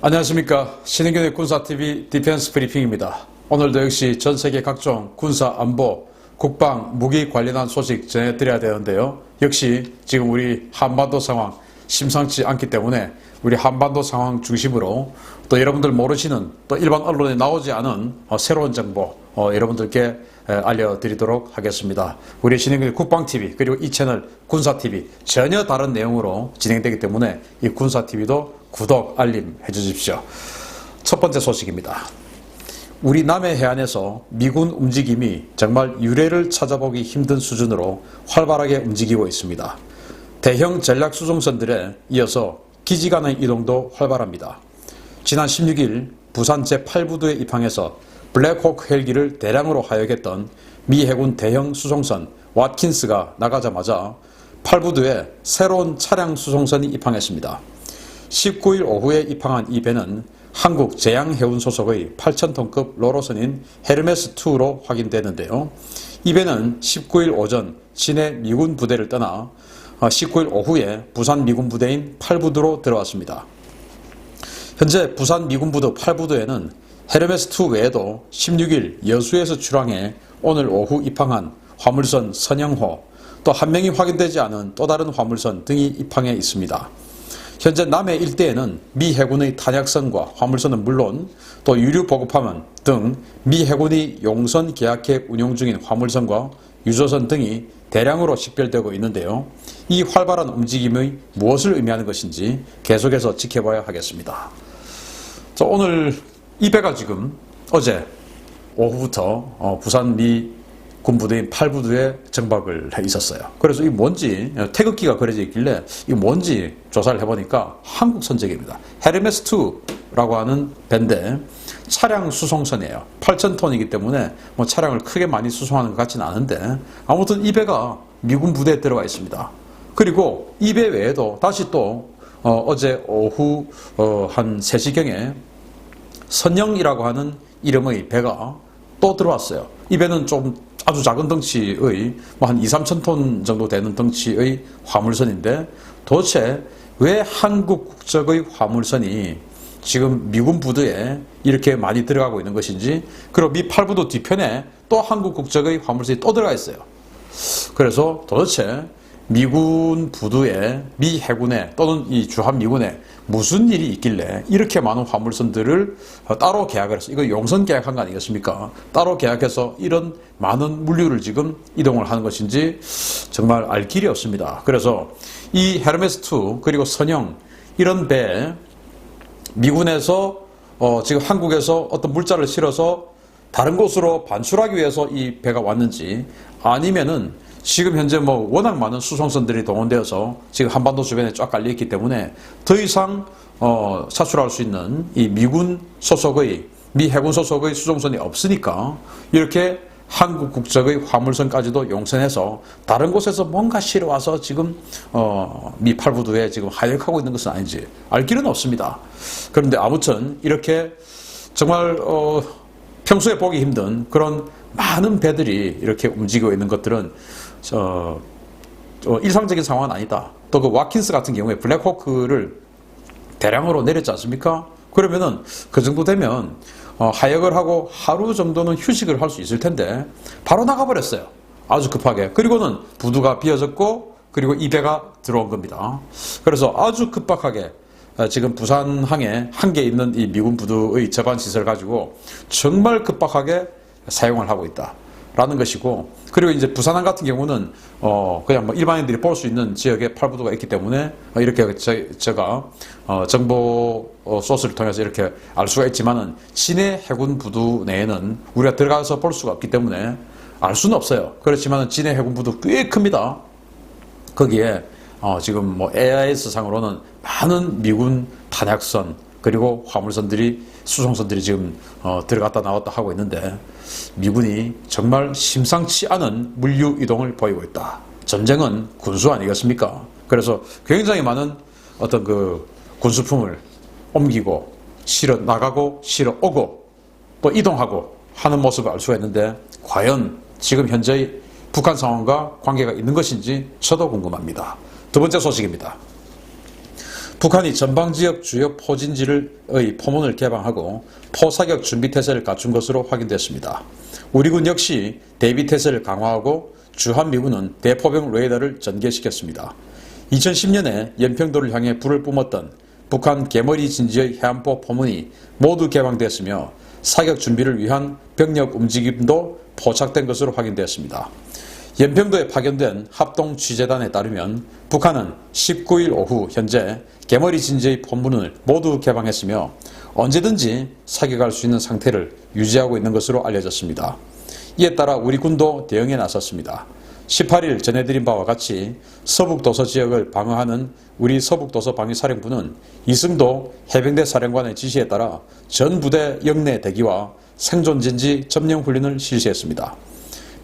안녕하십니까. 신흥균의 군사TV 디펜스 브리핑입니다. 오늘도 역시 전세계 각종 군사 안보, 국방, 무기 관련한 소식 전해드려야 되는데요. 역시 지금 우리 한반도 상황 심상치 않기 때문에 우리 한반도 상황 중심으로 또 여러분들 모르시는 또 일반 언론에 나오지 않은 새로운 정보 여러분들께 알려드리도록 하겠습니다. 우리 신흥균 국방TV 그리고 이 채널 군사TV 전혀 다른 내용으로 진행되기 때문에 이 군사TV도 구독, 알림 해주십시오. 첫 번째 소식입니다. 우리 남해 해안에서 미군 움직임이 정말 유례를 찾아보기 힘든 수준으로 활발하게 움직이고 있습니다. 대형 전략 수송선들에 이어서 기지 간의 이동도 활발합니다. 지난 16일 부산 제8부두에 입항해서 블랙호크 헬기를 대량으로 하역했던 미 해군 대형 수송선 왓킨스가 나가자마자 8부두에 새로운 차량 수송선이 입항했습니다. 19일 오후에 입항한 이 배는 한국 제양해운 소속의 8,000톤급 로로선인 헤르메스2로 확인되는데요. 이 배는 19일 오전 진해 미군 부대를 떠나 19일 오후에 부산 미군 부대인 8부두로 들어왔습니다. 현재 부산 미군 부대 8부두에는 헤르메스2 외에도 16일 여수에서 출항해 오늘 오후 입항한 화물선 선영호, 또 한 명이 확인되지 않은 또 다른 화물선 등이 입항해 있습니다. 현재 남해 일대에는 미 해군의 탄약선과 화물선은 물론 또 유류 보급함은 등 미 해군이 용선 계약해 운용 중인 화물선과 유조선 등이 대량으로 식별되고 있는데요. 이 활발한 움직임이 무엇을 의미하는 것인지 계속해서 지켜봐야 하겠습니다. 자, 오늘 이 배가 지금 어제 오후부터 부산 미 군부대인 8부두에 정박을 해 있었어요. 그래서 이 뭔지 태극기가 그려져 있길래 이 뭔지 조사를 해보니까 한국 선적입니다. 헤르메스2라고 하는 배인데 차량 수송선이에요. 8,000톤이기 때문에 뭐 차량을 크게 많이 수송하는 것 같지는 않은데 아무튼 이 배가 미군 부대에 들어가 있습니다. 그리고 이 배 외에도 다시 또 어제 오후 한 3시경에 선영이라고 하는 이름의 배가 또 들어왔어요. 이 배는 좀 아주 작은 덩치의 뭐 한 2-3천 톤 정도 되는 덩치의 화물선인데 도대체 왜 한국 국적의 화물선이 지금 미군 부두에 이렇게 많이 들어가고 있는 것인지, 그리고 미 8부두 뒤편에 또 한국 국적의 화물선이 또 들어가 있어요. 그래서 도대체 미군 부두에 미 해군에 또는 이 주한미군에 무슨 일이 있길래 이렇게 많은 화물선들을 따로 계약을 해서, 이거 용선 계약한 거 아니겠습니까? 따로 계약해서 이런 많은 물류를 지금 이동을 하는 것인지 정말 알 길이 없습니다. 그래서 이 헤르메스2 그리고 선영 이런 배 미군에서 지금 한국에서 어떤 물자를 실어서 다른 곳으로 반출하기 위해서 이 배가 왔는지, 아니면은 지금 현재 뭐 워낙 많은 수송선들이 동원되어서 지금 한반도 주변에 쫙 깔려있기 때문에 더 이상 차출할 수 있는 이 미군 소속의, 미 해군 소속의 수송선이 없으니까 이렇게 한국 국적의 화물선까지도 용선해서 다른 곳에서 뭔가 실어와서 지금 미 8부두에 지금 하역하고 있는 것은 아닌지 알 길은 없습니다. 그런데 아무튼 이렇게 정말 평소에 보기 힘든 그런 많은 배들이 이렇게 움직이고 있는 것들은 일상적인 상황은 아니다. 또 그 와킨스 같은 경우에 블랙호크를 대량으로 내렸지 않습니까? 그러면은 그 정도 되면 하역을 하고 하루 정도는 휴식을 할 수 있을 텐데 바로 나가버렸어요. 아주 급하게. 그리고는 부두가 비어졌고 그리고 이 배가 들어온 겁니다. 그래서 아주 급박하게 지금 부산항에 한 개 있는 이 미군 부두의 저반 시설을 가지고 정말 급박하게 사용을 하고 있다라는 것이고, 그리고 이제 부산항 같은 경우는 그냥 뭐 일반인들이 볼 수 있는 지역에 8부두가 있기 때문에 이렇게 제가 정보 소스를 통해서 이렇게 알 수가 있지만은 진해 해군 부두 내에는 우리가 들어가서 볼 수가 없기 때문에 알 수는 없어요. 그렇지만은 진해 해군 부두 꽤 큽니다. 거기에 지금 뭐 AIS 상으로는 많은 미군 탄약선 그리고 화물선들이, 수송선들이 지금 들어갔다 나왔다 하고 있는데 미군이 정말 심상치 않은 물류 이동을 보이고 있다. 전쟁은 군수 아니겠습니까? 그래서 굉장히 많은 어떤 그 군수품을 옮기고 실어 나가고 실어 오고 또 이동하고 하는 모습을 알 수가 있는데 과연 지금 현재의 북한 상황과 관계가 있는 것인지 저도 궁금합니다. 두 번째 소식입니다. 북한이 전방지역 주요 포진지의 포문을 개방하고 포사격 준비태세를 갖춘 것으로 확인됐습니다. 우리 군 역시 대비태세를 강화하고 주한미군은 대포병 레이더를 전개시켰습니다. 2010년에 연평도를 향해 불을 뿜었던 북한 개머리 진지의 해안포 포문이 모두 개방됐으며 사격 준비를 위한 병력 움직임도 포착된 것으로 확인되었습니다. 연평도에 파견된 합동취재단에 따르면 북한은 19일 오후 현재 개머리 진지의 포문을 모두 개방했으며 언제든지 사격할 수 있는 상태를 유지하고 있는 것으로 알려졌습니다. 이에 따라 우리 군도 대응에 나섰습니다. 18일 전해드린 바와 같이 서북도서 지역을 방어하는 우리 서북도서 방위사령부는 이승도 해병대 사령관의 지시에 따라 전 부대 영내 대기와 생존진지 점령훈련을 실시했습니다.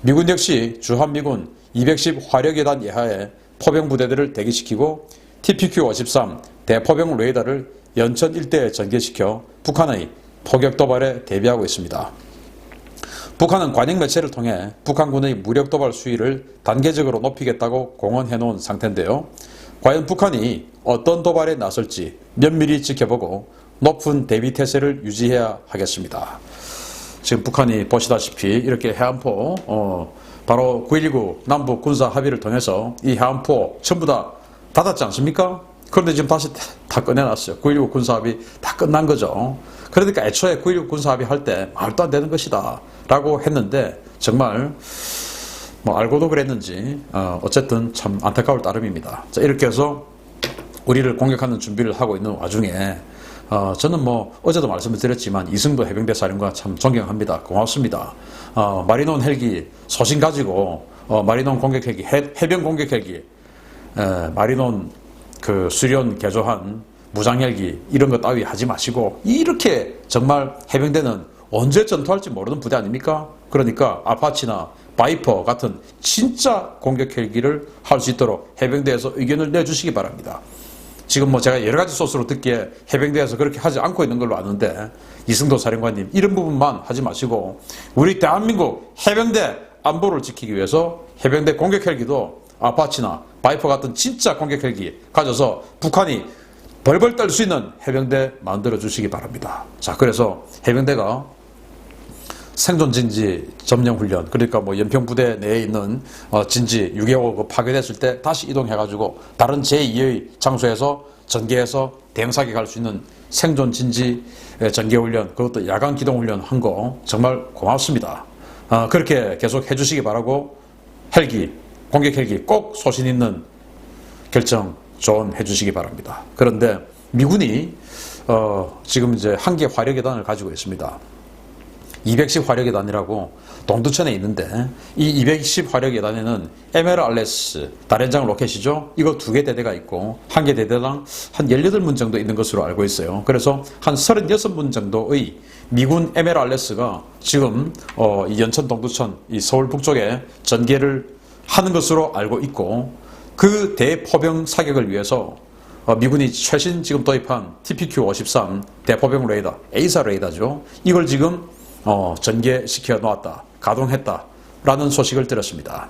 미군 역시 주한미군 210 화력여단 예하에 포병부대들을 대기시키고 TPQ-53 대포병 레이더를 연천 일대에 전개시켜 북한의 포격 도발에 대비하고 있습니다. 북한은 관영 매체를 통해 북한군의 무력 도발 수위를 단계적으로 높이겠다고 공언해 놓은 상태인데요. 과연 북한이 어떤 도발에 나설지 면밀히 지켜보고 높은 대비 태세를 유지해야 하겠습니다. 지금 북한이 보시다시피 이렇게 해안포 바로 9.19 남북 군사 합의를 통해서 이 해안포 전부 다 닫았지 않습니까? 그런데 지금 다시 다 꺼내놨어요. 9.19 군사 합의 다 끝난 거죠. 그러니까 애초에 9.19 군사 합의 할 때 말도 안 되는 것이다 라고 했는데 정말 뭐 알고도 그랬는지 어쨌든 참 안타까울 따름입니다. 자, 이렇게 해서 우리를 공격하는 준비를 하고 있는 와중에 저는 뭐 어제도 말씀을 드렸지만 이승도 해병대 사령관 참 존경합니다. 고맙습니다. 마리논 헬기 소신 가지고 마리논 공격 헬기 해병 공격 헬기 마리논 그 수련 개조한 무장 헬기 이런 거 따위 하지 마시고 이렇게 정말 해병대는 언제 전투할지 모르는 부대 아닙니까? 그러니까 아파치나 바이퍼 같은 진짜 공격 헬기를 할 수 있도록 해병대에서 의견을 내주시기 바랍니다. 지금 뭐 제가 여러 가지 소스로 듣기에 해병대에서 그렇게 하지 않고 있는 걸로 아는데 이승도 사령관님 이런 부분만 하지 마시고 우리 대한민국 해병대 안보를 지키기 위해서 해병대 공격 헬기도 아파치나 바이퍼 같은 진짜 공격 헬기 가져서 북한이 벌벌 떨 수 있는 해병대 만들어 주시기 바랍니다. 자, 그래서 해병대가 생존진지 점령훈련, 그러니까 뭐 연평부대 내에 있는 진지 6.25 파괴됐을 때 다시 이동해가지고 다른 제2의 장소에서 전개해서 대응사격할 수 있는 생존진지 전개훈련, 그것도 야간 기동훈련 한 거 정말 고맙습니다. 그렇게 계속 해주시기 바라고 헬기, 공격 헬기 꼭 소신 있는 결정 조언해 주시기 바랍니다. 그런데 미군이 지금 이제 한 개 화력여단을 가지고 있습니다. 210 화력여단이라고 동두천에 있는데 이 210 화력여단에는 MLRS 다련장 로켓이죠. 이거 2개 대대가 있고 한 개 대대당 한 18문 정도 있는 것으로 알고 있어요. 그래서 한 36문 정도의 미군 MLRS가 지금 이 연천 동두천 이 서울 북쪽에 전개를 하는 것으로 알고 있고 그 대포병 사격을 위해서 미군이 최신 지금 도입한 TPQ-53 대포병 레이더, A사 레이더죠. 이걸 지금 전개시켜 놓았다, 가동했다라는 소식을 들었습니다.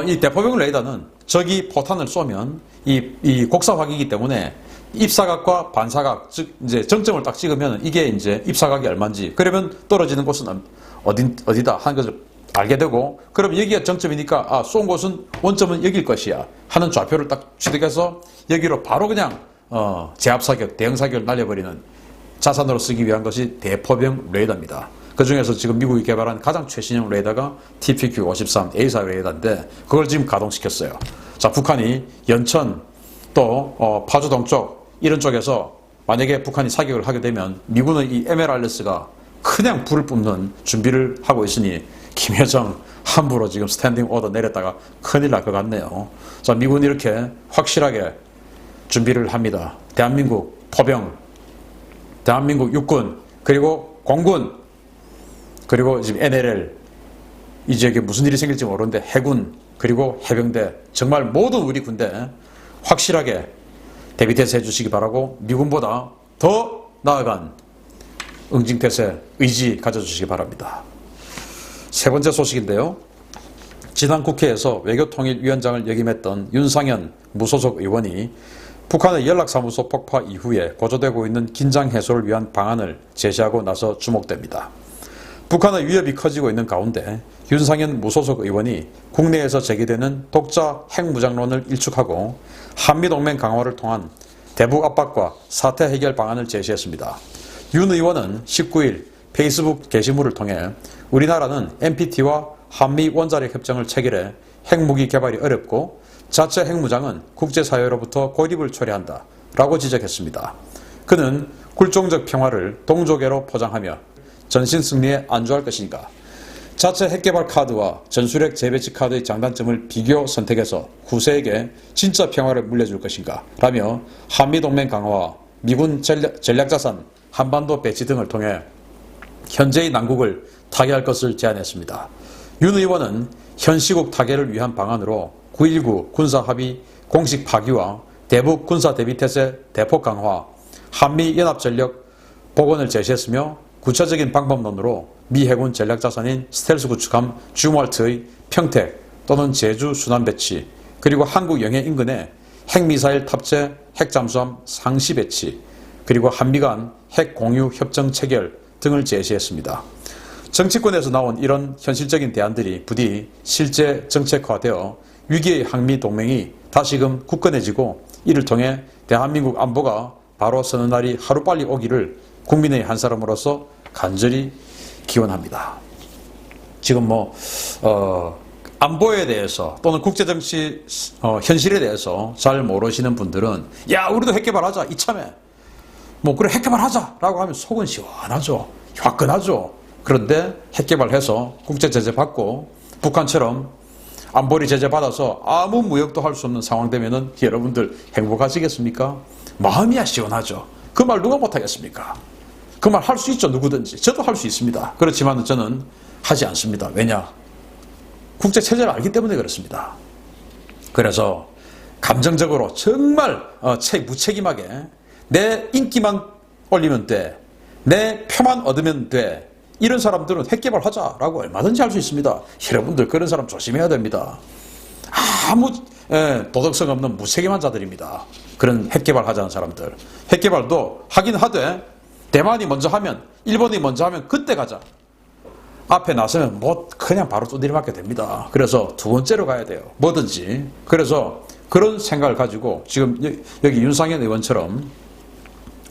이 대포병 레이더는 적이 포탄을 쏘면 이 곡사각이기 때문에 입사각과 반사각, 즉 이제 정점을 딱 찍으면 이게 이제 입사각이 얼마인지, 그러면 떨어지는 곳은 어디다 하는 것을 알게 되고, 그럼 여기가 정점이니까 쏜 곳은 원점은 여길 것이야 하는 좌표를 딱 취득해서 여기로 바로 그냥 제압사격, 대응사격을 날려버리는 자산으로 쓰기 위한 것이 대포병 레이더입니다. 그 중에서 지금 미국이 개발한 가장 최신형 레이더가 TPQ-53 A사 레이더인데 그걸 지금 가동시켰어요. 자, 북한이 연천 또 파주 동쪽 이런 쪽에서 만약에 북한이 사격을 하게 되면 미군은 이 MLRS가 그냥 불을 뿜는 준비를 하고 있으니 김여정 함부로 지금 스탠딩 오더 내렸다가 큰일 날 것 같네요. 자, 미군이 이렇게 확실하게 준비를 합니다. 대한민국 포병, 대한민국 육군, 그리고 공군, 그리고 지금 NLL, 이 지역에 무슨 일이 생길지 모르는데 해군, 그리고 해병대, 정말 모든 우리 군대 확실하게 대비태세 해주시기 바라고 미군보다 더 나아간 응징태세 의지 가져주시기 바랍니다. 세 번째 소식인데요. 지난 국회에서 외교통일위원장을 역임했던 윤상현 무소속 의원이 북한의 연락사무소 폭파 이후에 고조되고 있는 긴장 해소를 위한 방안을 제시하고 나서 주목됩니다. 북한의 위협이 커지고 있는 가운데 윤상현 무소속 의원이 국내에서 제기되는 독자 핵무장론을 일축하고 한미동맹 강화를 통한 대북 압박과 사태 해결 방안을 제시했습니다. 윤 의원은 19일 페이스북 게시물을 통해 우리나라는 NPT와 한미 원자력 협정을 체결해 핵무기 개발이 어렵고 자체 핵무장은 국제사회로부터 고립을 초래한다 라고 지적했습니다. 그는 굴종적 평화를 동족애로 포장하며 전신 승리에 안주할 것인가, 자체 핵개발 카드와 전술핵 재배치 카드의 장단점을 비교 선택해서 후세에게 진짜 평화를 물려줄 것인가 라며 한미동맹 강화와 미군 전략자산 한반도 배치 등을 통해 현재의 난국을 타개할 것을 제안했습니다. 윤 의원은 현 시국 타개를 위한 방안으로 9.19 군사합의 공식 파기와 대북 군사대비태세 대폭 강화, 한미연합전력 복원을 제시했으며 구체적인 방법론으로 미 해군 전략자산인 스텔스 구축함 주멀트의 평택 또는 제주 순환 배치, 그리고 한국 영해 인근에 핵미사일 탑재 핵잠수함 상시 배치, 그리고 한미 간 핵 공유 협정 체결 등을 제시했습니다. 정치권에서 나온 이런 현실적인 대안들이 부디 실제 정책화되어 위기의 한미 동맹이 다시금 굳건해지고 이를 통해 대한민국 안보가 바로 서는 날이 하루빨리 오기를 국민의 한 사람으로서 간절히 기원합니다. 지금 안보에 대해서 또는 국제정치 현실에 대해서 잘 모르시는 분들은 야 우리도 핵개발하자 이참에 그래 핵개발하자라고 하면 속은 시원하죠. 화끈하죠. 그런데 핵개발해서 국제제재 받고 북한처럼 안보리 제재 받아서 아무 무역도 할 수 없는 상황 되면은 여러분들 행복하시겠습니까? 마음이야 시원하죠. 그 말 누가 못하겠습니까? 그 말 할 수 있죠. 누구든지. 저도 할 수 있습니다. 그렇지만 저는 하지 않습니다. 왜냐? 국제체제를 알기 때문에 그렇습니다. 그래서 감정적으로 정말 무책임하게 내 인기만 올리면 돼. 내 표만 얻으면 돼. 이런 사람들은 핵개발하자라고 얼마든지 할 수 있습니다. 여러분들 그런 사람 조심해야 됩니다. 아무 도덕성 없는 무책임한 자들입니다. 그런 핵개발하자는 사람들. 핵개발도 하긴 하되 대만이 먼저 하면 일본이 먼저 하면 그때 가자. 앞에 나서면 그냥 바로 두드려 맞게 됩니다. 그래서 두 번째로 가야 돼요. 뭐든지. 그래서 그런 생각을 가지고 지금 여기 윤상현 의원처럼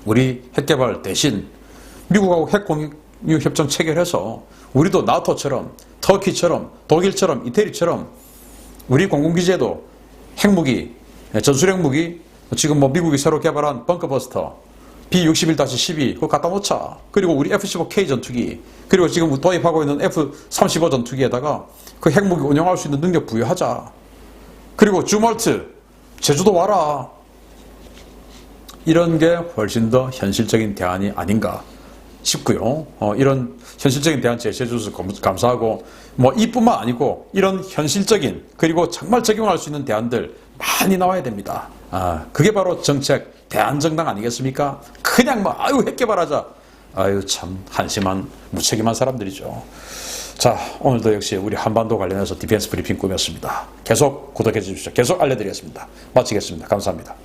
우리 핵개발 대신 미국하고 핵공유 협정 체결해서 우리도 나토처럼 터키처럼 독일처럼 이태리처럼 우리 공군기지에도 핵무기, 전술핵무기 지금 미국이 새로 개발한 벙커버스터 B-61-12 그거 갖다 놓자. 그리고 우리 F-15K 전투기 그리고 지금 도입하고 있는 F-35 전투기에다가 그 핵무기 운영할 수 있는 능력 부여하자. 그리고 주멀트 제주도 와라. 이런 게 훨씬 더 현실적인 대안이 아닌가 싶고요. 이런 현실적인 대안 제시해 주셔서 감사하고 이뿐만 아니고 이런 현실적인 그리고 정말 적용할 수 있는 대안들 많이 나와야 됩니다. 그게 바로 정책 대안정당 아니겠습니까? 그냥 아유 핵개발하자. 아유 참 한심한 무책임한 사람들이죠. 자 오늘도 역시 우리 한반도 관련해서 디펜스 브리핑 꾸몄습니다. 계속 구독해 주십시오. 계속 알려드리겠습니다. 마치겠습니다. 감사합니다.